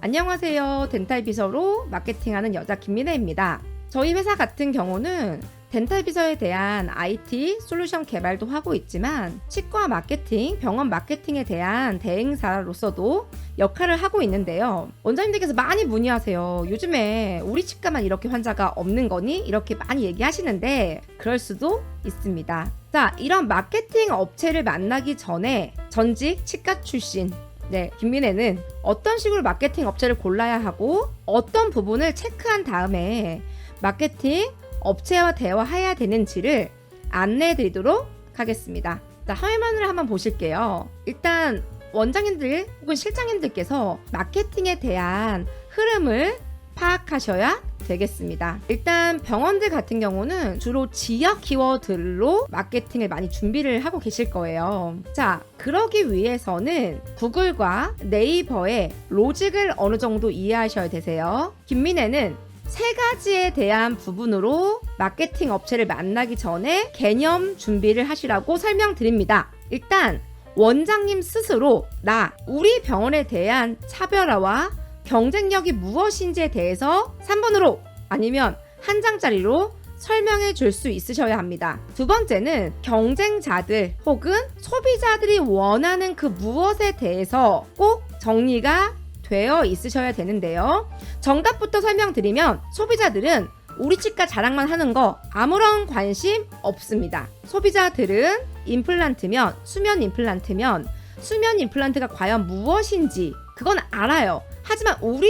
안녕하세요. 덴탈 비서로 마케팅하는 여자 김민혜입니다. 저희 회사 같은 경우는 덴탈 비서에 대한 IT 솔루션 개발도 하고 있지만 치과 마케팅, 병원 마케팅에 대한 대행사로서도 역할을 하고 있는데요. 원장님들께서 많이 문의하세요. 요즘에 우리 치과만 이렇게 환자가 없는 거니? 이렇게 많이 얘기하시는데 그럴 수도 있습니다. 자, 이런 마케팅 업체를 만나기 전에 전직 치과 출신 김민혜는 어떤 식으로 마케팅 업체를 골라야 하고 어떤 부분을 체크한 다음에 마케팅 업체와 대화해야 되는지를 안내해 드리도록 하겠습니다. 자, 화면을 한번 보실게요. 일단 원장님들 혹은 실장님들께서 마케팅에 대한 흐름을 파악하셔야 되겠습니다. 일단 병원들 같은 경우는 주로 지역 키워드로 마케팅을 많이 준비를 하고 계실 거예요. 자, 그러기 위해서는 구글과 네이버의 로직을 어느 정도 이해하셔야 되세요. 김민혜는 세 가지에 대한 부분으로 마케팅 업체를 만나기 전에 개념 준비를 하시라고 설명드립니다. 일단 원장님 스스로 우리 병원에 대한 차별화와 경쟁력이 무엇인지에 대해서 3번으로 아니면 한 장짜리로 설명해 줄 수 있으셔야 합니다. 두 번째는 경쟁자들 혹은 소비자들이 원하는 그 무엇에 대해서 꼭 정리가 되어 있으셔야 되는데요. 정답부터 설명드리면 소비자들은 우리 치과 자랑만 하는 거 아무런 관심 없습니다. 소비자들은 임플란트면 수면 임플란트가 과연 무엇인지 그건 알아요. 하지만 우리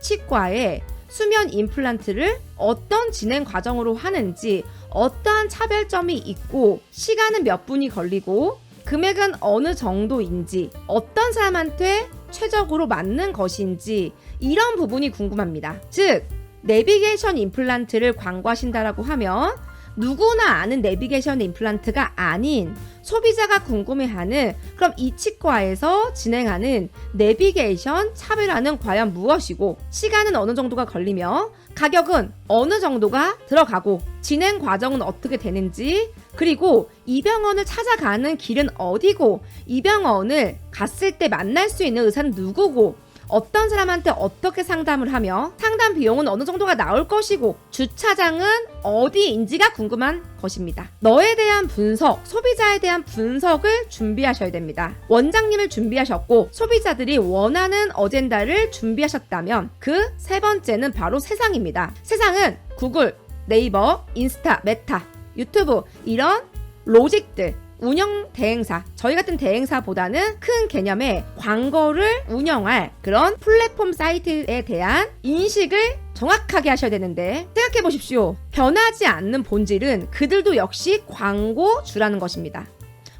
치과에 수면 임플란트를 어떤 진행 과정으로 하는지, 어떠한 차별점이 있고, 시간은 몇 분이 걸리고, 금액은 어느 정도인지, 어떤 사람한테 최적으로 맞는 것인지 이런 부분이 궁금합니다. 즉, 내비게이션 임플란트를 광고하신다라고 하면 누구나 아는 내비게이션 임플란트가 아닌 소비자가 궁금해하는 그럼 이 치과에서 진행하는 내비게이션 차별화는 과연 무엇이고 시간은 어느 정도가 걸리며 가격은 어느 정도가 들어가고 진행 과정은 어떻게 되는지 그리고 이 병원을 찾아가는 길은 어디고 이 병원을 갔을 때 만날 수 있는 의사는 누구고 어떤 사람한테 어떻게 상담을 하며 상담 비용은 어느 정도가 나올 것이고 주차장은 어디인지가 궁금한 것입니다. 너에 대한 분석, 소비자에 대한 분석을 준비하셔야 됩니다. 원장님을 준비하셨고 소비자들이 원하는 어젠다를 준비하셨다면 그 세 번째는 바로 세상입니다. 세상은 구글, 네이버, 인스타, 메타, 유튜브 이런 로직들 운영 대행사, 저희 같은 대행사보다는 큰 개념의 광고를 운영할 그런 플랫폼 사이트에 대한 인식을 정확하게 하셔야 되는데 생각해 보십시오. 변하지 않는 본질은 그들도 역시 광고주라는 것입니다.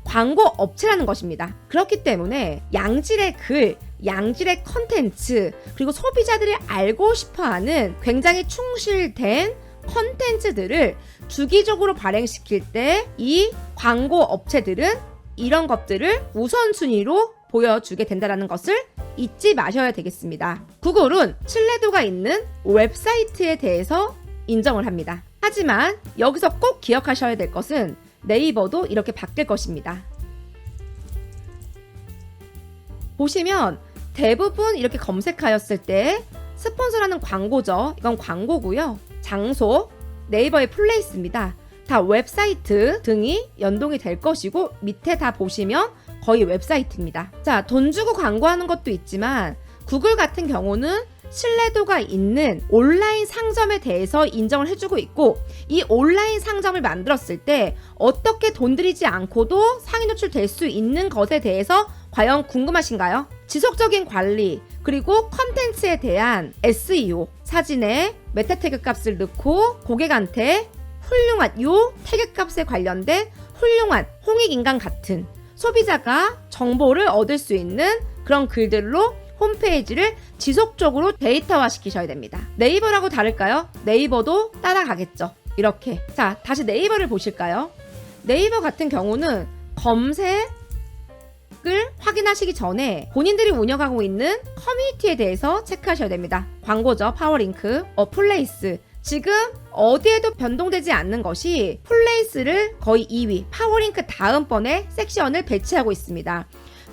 광고 업체라는 것입니다. 그렇기 때문에 양질의 글, 양질의 컨텐츠 그리고 소비자들이 알고 싶어하는 굉장히 충실된 컨텐츠들을 주기적으로 발행시킬 때 이 광고 업체들은 이런 것들을 우선순위로 보여주게 된다는 것을 잊지 마셔야 되겠습니다. 구글은 신뢰도가 있는 웹사이트에 대해서 인정을 합니다. 하지만 여기서 꼭 기억하셔야 될 것은 네이버도 이렇게 바뀔 것입니다. 보시면 대부분 이렇게 검색하였을 때 스폰서라는 광고죠. 이건 광고고요. 장소, 네이버의 플레이스입니다. 다 웹사이트 등이 연동이 될 것이고 밑에 다 보시면 거의 웹사이트입니다. 자, 돈 주고 광고하는 것도 있지만 구글 같은 경우는 신뢰도가 있는 온라인 상점에 대해서 인정을 해주고 있고 이 온라인 상점을 만들었을 때 어떻게 돈 들이지 않고도 상위 노출될 수 있는 것에 대해서 과연 궁금하신가요? 지속적인 관리 그리고 컨텐츠에 대한 SEO 사진에 메타 태그 값을 넣고 고객한테 훌륭한 요 태그 값에 관련된 훌륭한 홍익인간 같은 소비자가 정보를 얻을 수 있는 그런 글들로 홈페이지를 지속적으로 데이터화 시키셔야 됩니다. 네이버라고 다를까요? 네이버도 따라가겠죠. 이렇게. 자, 다시 네이버를 보실까요? 네이버 같은 경우는 검색을 확인하시기 전에 본인들이 운영하고 있는 커뮤니티에 대해서 체크하셔야 됩니다. 광고죠. 파워링크, 플레이스. 지금 어디에도 변동되지 않는 것이 플레이스를 거의 2위, 파워링크 다음번에 섹션을 배치하고 있습니다.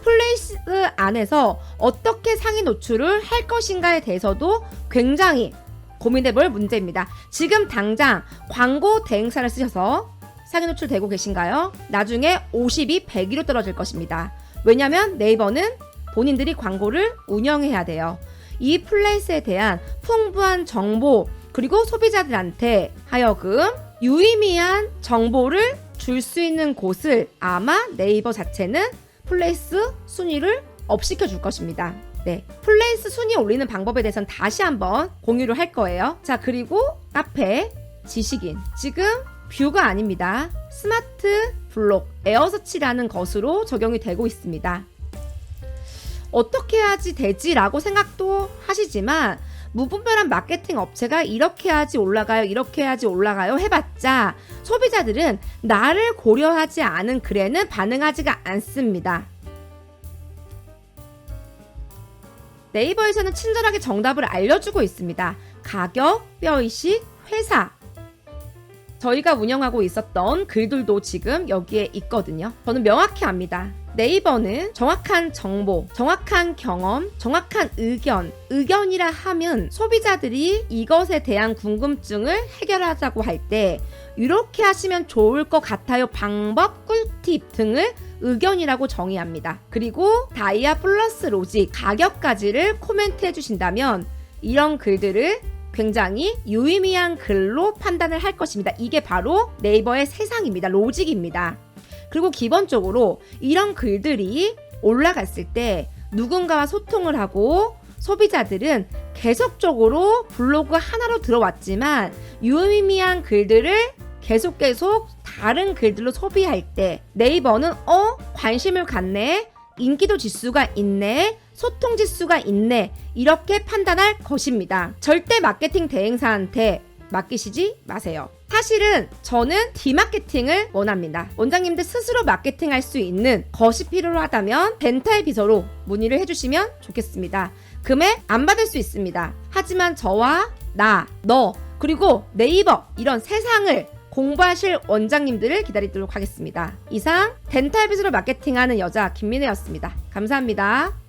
플레이스 안에서 어떻게 상위 노출을 할 것인가에 대해서도 굉장히 고민해볼 문제입니다. 지금 당장 광고 대행사를 쓰셔서 상위 노출 되고 계신가요? 나중에 50이 100위로 떨어질 것입니다. 왜냐면 네이버는 본인들이 광고를 운영해야 돼요. 이 플레이스에 대한 풍부한 정보 그리고 소비자들한테 하여금 유의미한 정보를 줄 수 있는 곳을 아마 네이버 자체는 플레이스 순위를 업시켜 줄 것입니다. 네, 플레이스 순위 올리는 방법에 대해서는 다시 한번 공유를 할 거예요. 자, 그리고 카페 지식인 지금 뷰가 아닙니다. 스마트 블록 에어서치라는 것으로 적용이 되고 있습니다. 어떻게 해야지 되지라고 생각도 하시지만 무분별한 마케팅 업체가 이렇게 해야지 올라가요, 이렇게 해야지 올라가요 해봤자 소비자들은 나를 고려하지 않은 글에는 반응하지가 않습니다. 네이버에서는 친절하게 정답을 알려주고 있습니다. 가격, 뼈의식, 회사. 저희가 운영하고 있었던 글들도 지금 여기에 있거든요. 저는 명확히 압니다. 네이버는 정확한 정보, 정확한 경험, 정확한 의견이라 하면 소비자들이 이것에 대한 궁금증을 해결하자고 할 때 이렇게 하시면 좋을 것 같아요 방법, 꿀팁 등을 의견이라고 정의합니다. 그리고 다이아 플러스 로직 가격까지를 코멘트 해주신다면 이런 글들을 굉장히 유의미한 글로 판단을 할 것입니다. 이게 바로 네이버의 세상입니다. 로직입니다. 그리고 기본적으로 이런 글들이 올라갔을 때 누군가와 소통을 하고 소비자들은 계속적으로 블로그 하나로 들어왔지만 유의미한 글들을 계속 다른 글들로 소비할 때 네이버는 관심을 갖네, 인기도 지수가 있네, 소통 지수가 있네 이렇게 판단할 것입니다. 절대 마케팅 대행사한테 맡기시지 마세요. 사실은 저는 디마케팅을 원합니다. 원장님들 스스로 마케팅할 수 있는 것이 필요하다면 덴탈 비서로 문의를 해주시면 좋겠습니다. 금액 안 받을 수 있습니다. 하지만 저와 너 그리고 네이버 이런 세상을 공부하실 원장님들을 기다리도록 하겠습니다. 이상 덴탈 비서로 마케팅하는 여자 김민혜였습니다. 감사합니다.